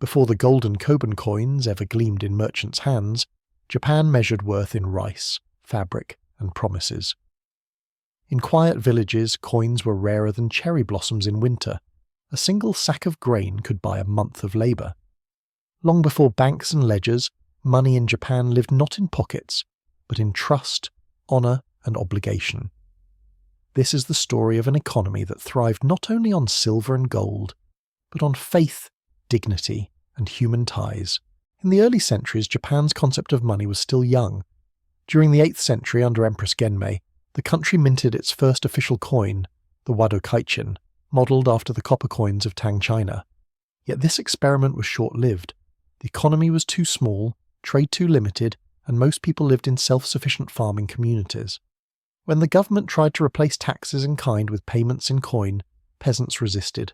Before the golden Koban coins ever gleamed in merchants' hands, Japan measured worth in rice, fabric, and promises. In quiet villages, coins were rarer than cherry blossoms in winter. A single sack of grain could buy a month of labour. Long before banks and ledgers, money in Japan lived not in pockets, but in trust, honour, and obligation. This is the story of an economy that thrived not only on silver and gold, but on faith, dignity, and human ties. In the early centuries, Japan's concept of money was still young. During the 8th century under Empress Genmei, the country minted its first official coin, the Wado Kaichin, modelled after the copper coins of Tang China. Yet this experiment was short-lived. The economy was too small, trade too limited, and most people lived in self-sufficient farming communities. When the government tried to replace taxes in kind with payments in coin, peasants resisted.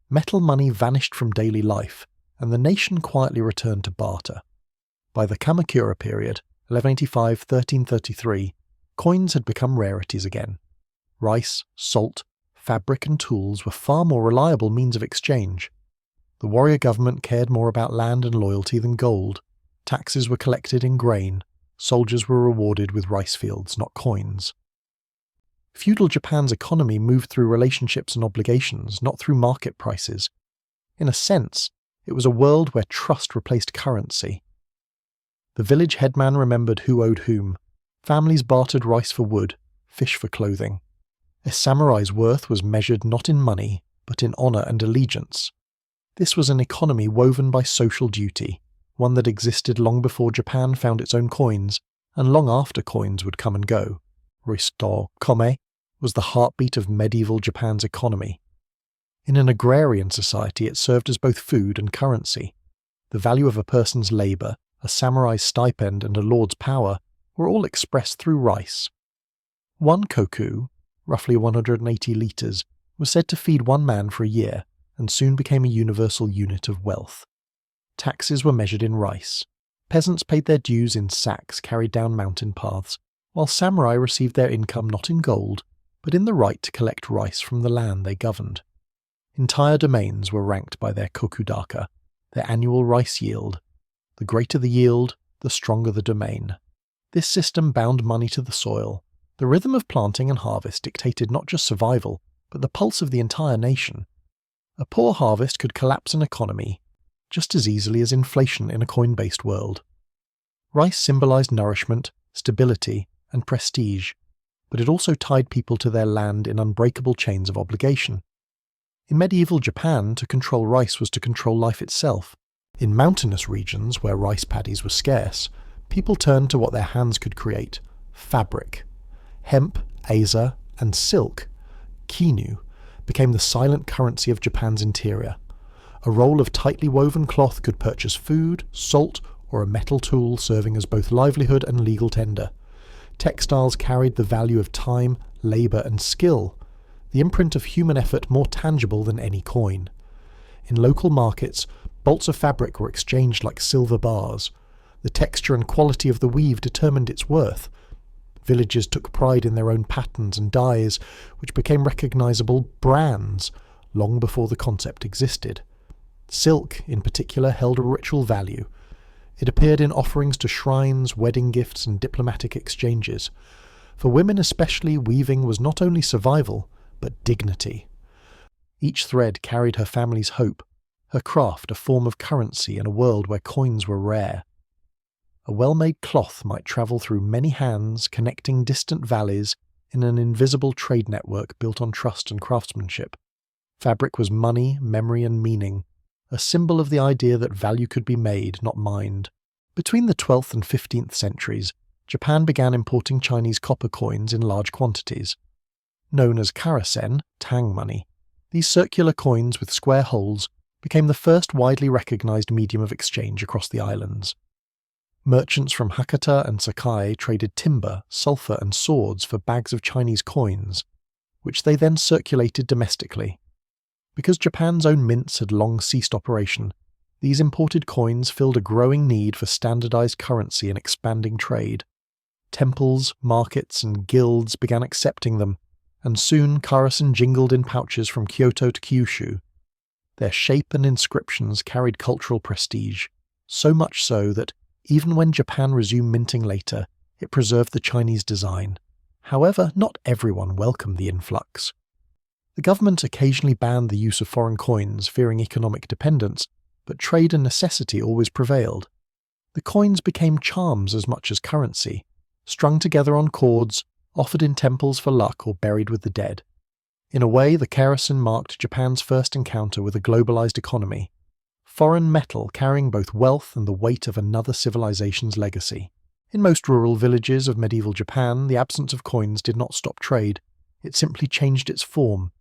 Metal money vanished from daily life, and the nation quietly returned to barter. By the Kamakura period, 1185–1333, coins had become rarities again. Rice, salt, fabric and tools were far more reliable means of exchange. The warrior government cared more about land and loyalty than gold. Taxes were collected in grain. Soldiers were rewarded with rice fields, not coins. Feudal Japan's economy moved through relationships and obligations, not through market prices. In a sense, it was a world where trust replaced currency. The village headman remembered who owed whom. Families bartered rice for wood, fish for clothing. A samurai's worth was measured not in money, but in honour and allegiance. This was an economy woven by social duty, one that existed long before Japan found its own coins, and long after coins would come and go. Risto Kome was the heartbeat of medieval Japan's economy. In an agrarian society, it served as both food and currency. The value of a person's labour, a samurai's stipend, and a lord's power were all expressed through rice. One koku, roughly 180 litres, was said to feed one man for a year, and soon became a universal unit of wealth. Taxes were measured in rice. Peasants paid their dues in sacks carried down mountain paths, while samurai received their income not in gold, but in the right to collect rice from the land they governed. Entire domains were ranked by their kokudaka, their annual rice yield. The greater the yield, the stronger the domain. This system bound money to the soil. The rhythm of planting and harvest dictated not just survival, but the pulse of the entire nation. A poor harvest could collapse an economy just as easily as inflation in a coin-based world. Rice symbolized nourishment, stability, and prestige, but it also tied people to their land in unbreakable chains of obligation. In medieval Japan, to control rice was to control life itself. In mountainous regions where rice paddies were scarce, people turned to what their hands could create: fabric. Hemp, aza, and silk, kinu, became the silent currency of Japan's interior. A roll of tightly woven cloth could purchase food, salt, or a metal tool serving as both livelihood and legal tender. Textiles carried the value of time, labour, and skill, the imprint of human effort more tangible than any coin. In local markets, bolts of fabric were exchanged like silver bars. The texture and quality of the weave determined its worth. Villages took pride in their own patterns and dyes, which became recognisable brands long before the concept existed. Silk, in particular, held a ritual value. It appeared in offerings to shrines, wedding gifts, and diplomatic exchanges. For women especially, weaving was not only survival, but dignity. Each thread carried her family's hope, her craft a form of currency in a world where coins were rare. A well-made cloth might travel through many hands, connecting distant valleys in an invisible trade network built on trust and craftsmanship. Fabric was money, memory, and meaning, a symbol of the idea that value could be made, not mined. Between the 12th and 15th centuries, Japan began importing Chinese copper coins in large quantities. Known as karasen, Tang money, these circular coins with square holes became the first widely recognized medium of exchange across the islands. Merchants from Hakata and Sakai traded timber, sulphur, and swords for bags of Chinese coins, which they then circulated domestically. Because Japan's own mints had long ceased operation, these imported coins filled a growing need for standardized currency and expanding trade. Temples, markets, and guilds began accepting them, and soon karasen jingled in pouches from Kyoto to Kyushu. Their shape and inscriptions carried cultural prestige, so much so that, even when Japan resumed minting later, it preserved the Chinese design. However, not everyone welcomed the influx. The government occasionally banned the use of foreign coins, fearing economic dependence, but trade and necessity always prevailed. The coins became charms as much as currency, strung together on cords, offered in temples for luck or buried with the dead. In a way, the kerosene marked Japan's first encounter with a globalized economy, foreign metal carrying both wealth and the weight of another civilization's legacy. In most rural villages of medieval Japan, the absence of coins did not stop trade, it simply changed its form.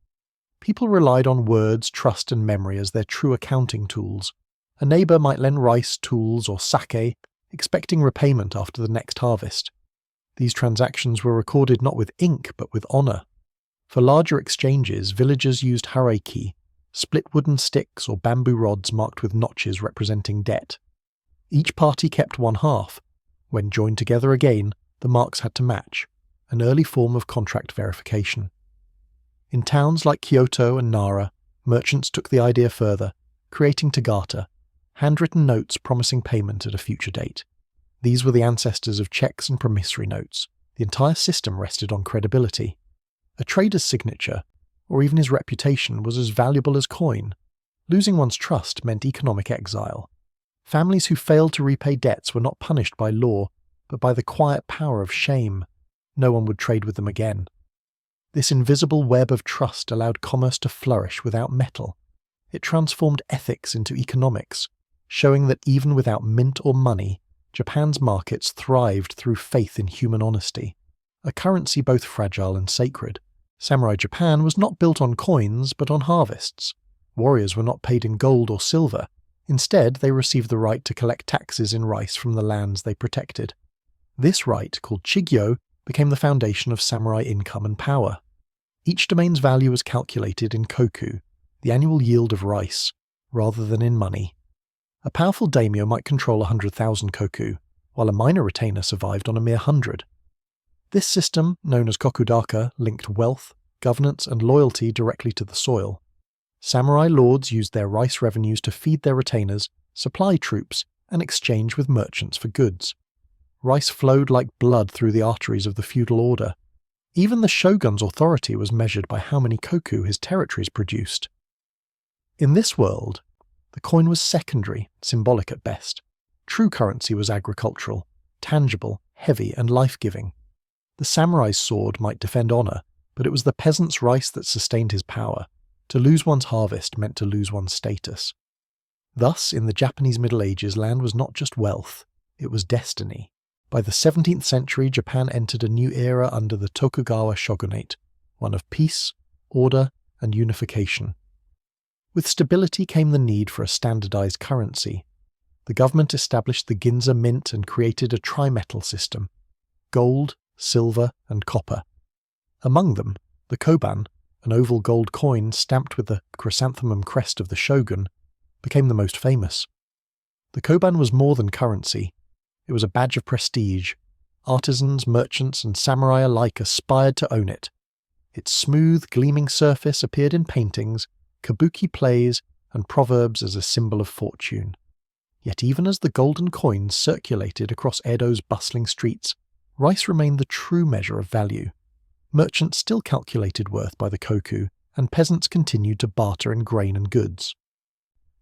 People relied on words, trust and memory as their true accounting tools. A neighbor might lend rice, tools or sake, expecting repayment after the next harvest. These transactions were recorded not with ink but with honor. For larger exchanges, villagers used hareiki, split wooden sticks or bamboo rods marked with notches representing debt. Each party kept one half. When joined together again, the marks had to match, an early form of contract verification. In towns like Kyoto and Nara, merchants took the idea further, creating tagata, handwritten notes promising payment at a future date. These were the ancestors of checks and promissory notes. The entire system rested on credibility. A trader's signature, or even his reputation, was as valuable as coin. Losing one's trust meant economic exile. Families who failed to repay debts were not punished by law, but by the quiet power of shame. No one would trade with them again. This invisible web of trust allowed commerce to flourish without metal. It transformed ethics into economics, showing that even without mint or money, Japan's markets thrived through faith in human honesty, a currency both fragile and sacred. Samurai Japan was not built on coins but on harvests. Warriors were not paid in gold or silver. Instead, they received the right to collect taxes in rice from the lands they protected. This right, called chigyo, became the foundation of samurai income and power. Each domain's value was calculated in koku, the annual yield of rice, rather than in money. A powerful daimyo might control 100,000 koku, while a minor retainer survived on a mere 100. This system, known as kokudaka, linked wealth, governance and loyalty directly to the soil. Samurai lords used their rice revenues to feed their retainers, supply troops, and exchange with merchants for goods. Rice flowed like blood through the arteries of the feudal order. Even the shogun's authority was measured by how many koku his territories produced. In this world, the coin was secondary, symbolic at best. True currency was agricultural, tangible, heavy, and life-giving. The samurai's sword might defend honor, but it was the peasant's rice that sustained his power. To lose one's harvest meant to lose one's status. Thus, in the Japanese Middle Ages, land was not just wealth, it was destiny. By the 17th century, Japan entered a new era under the Tokugawa shogunate, one of peace, order, and unification. With stability came the need for a standardized currency. The government established the Ginza Mint and created a tri-metal system: gold, silver, and copper. Among them, the koban, an oval gold coin stamped with the chrysanthemum crest of the shogun, became the most famous. The koban was more than currency. It was a badge of prestige. Artisans, merchants, and samurai alike aspired to own it. Its smooth, gleaming surface appeared in paintings, kabuki plays, and proverbs as a symbol of fortune. Yet even as the golden coins circulated across Edo's bustling streets, rice remained the true measure of value. Merchants still calculated worth by the koku, and peasants continued to barter in grain and goods.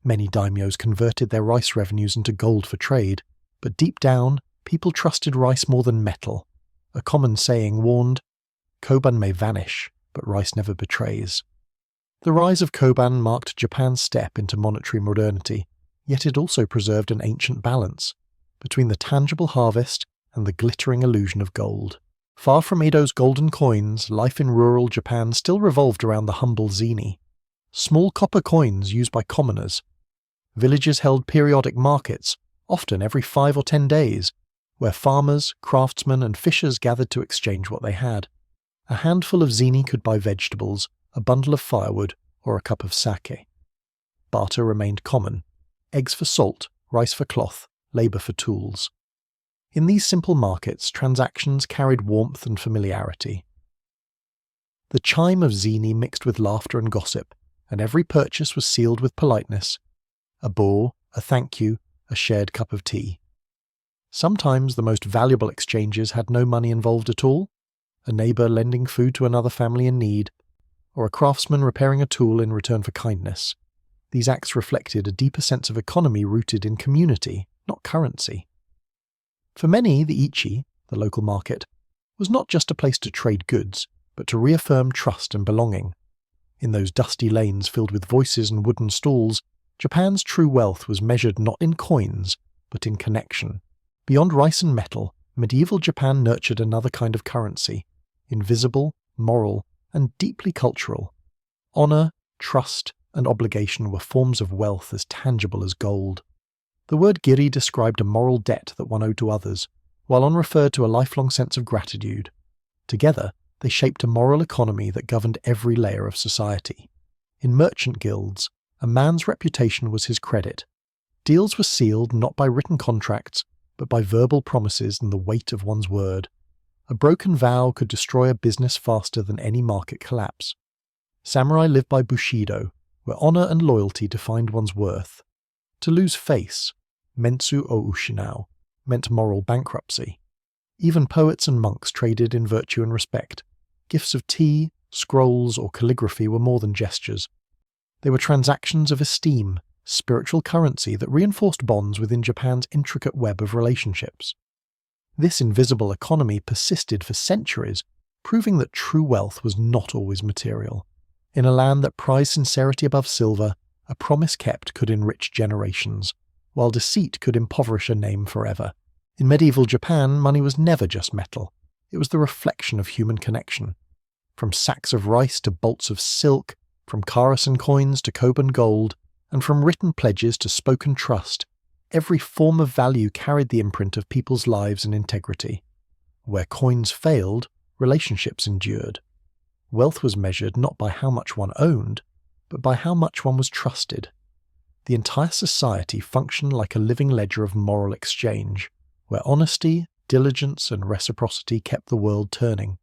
Many daimyos converted their rice revenues into gold for trade, but deep down, people trusted rice more than metal. A common saying warned, "Koban may vanish, but rice never betrays." The rise of koban marked Japan's step into monetary modernity, yet it also preserved an ancient balance between the tangible harvest and the glittering illusion of gold. Far from Edo's golden coins, life in rural Japan still revolved around the humble zeni, small copper coins used by commoners. Villages held periodic markets, often every 5 or 10 days, where farmers, craftsmen, and fishers gathered to exchange what they had. A handful of zeni could buy vegetables, a bundle of firewood, or a cup of sake. Barter remained common: eggs for salt, rice for cloth, labour for tools. In these simple markets, transactions carried warmth and familiarity. The chime of zeni mixed with laughter and gossip, and every purchase was sealed with politeness: a bow, a thank you, a shared cup of tea. Sometimes the most valuable exchanges had no money involved at all: a neighbour lending food to another family in need, or a craftsman repairing a tool in return for kindness. These acts reflected a deeper sense of economy rooted in community, not currency. For many, the Ichi, the local market, was not just a place to trade goods, but to reaffirm trust and belonging. In those dusty lanes filled with voices and wooden stalls, Japan's true wealth was measured not in coins, but in connection. Beyond rice and metal, medieval Japan nurtured another kind of currency, invisible, moral, and deeply cultural. Honor, trust, and obligation were forms of wealth as tangible as gold. The word giri described a moral debt that one owed to others, while on referred to a lifelong sense of gratitude. Together, they shaped a moral economy that governed every layer of society. In merchant guilds, a man's reputation was his credit. Deals were sealed not by written contracts, but by verbal promises and the weight of one's word. A broken vow could destroy a business faster than any market collapse. Samurai lived by Bushido, where honor and loyalty defined one's worth. To lose face, Mentsu o Ushinao, meant moral bankruptcy. Even poets and monks traded in virtue and respect. Gifts of tea, scrolls, or calligraphy were more than gestures. They were transactions of esteem, spiritual currency that reinforced bonds within Japan's intricate web of relationships. This invisible economy persisted for centuries, proving that true wealth was not always material. In a land that prized sincerity above silver, a promise kept could enrich generations, while deceit could impoverish a name forever. In medieval Japan, money was never just metal. It was the reflection of human connection. From sacks of rice to bolts of silk, from Karasen coins to Koban gold, and from written pledges to spoken trust, every form of value carried the imprint of people's lives and integrity. Where coins failed, relationships endured. Wealth was measured not by how much one owned, but by how much one was trusted. The entire society functioned like a living ledger of moral exchange, where honesty, diligence, and reciprocity kept the world turning.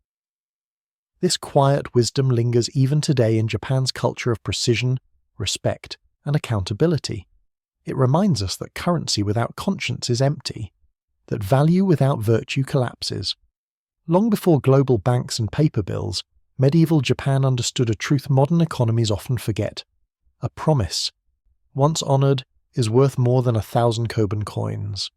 This quiet wisdom lingers even today in Japan's culture of precision, respect, and accountability. It reminds us that currency without conscience is empty, that value without virtue collapses. Long before global banks and paper bills, medieval Japan understood a truth modern economies often forget: a promise, once honored, is worth more than 1,000 Koban coins.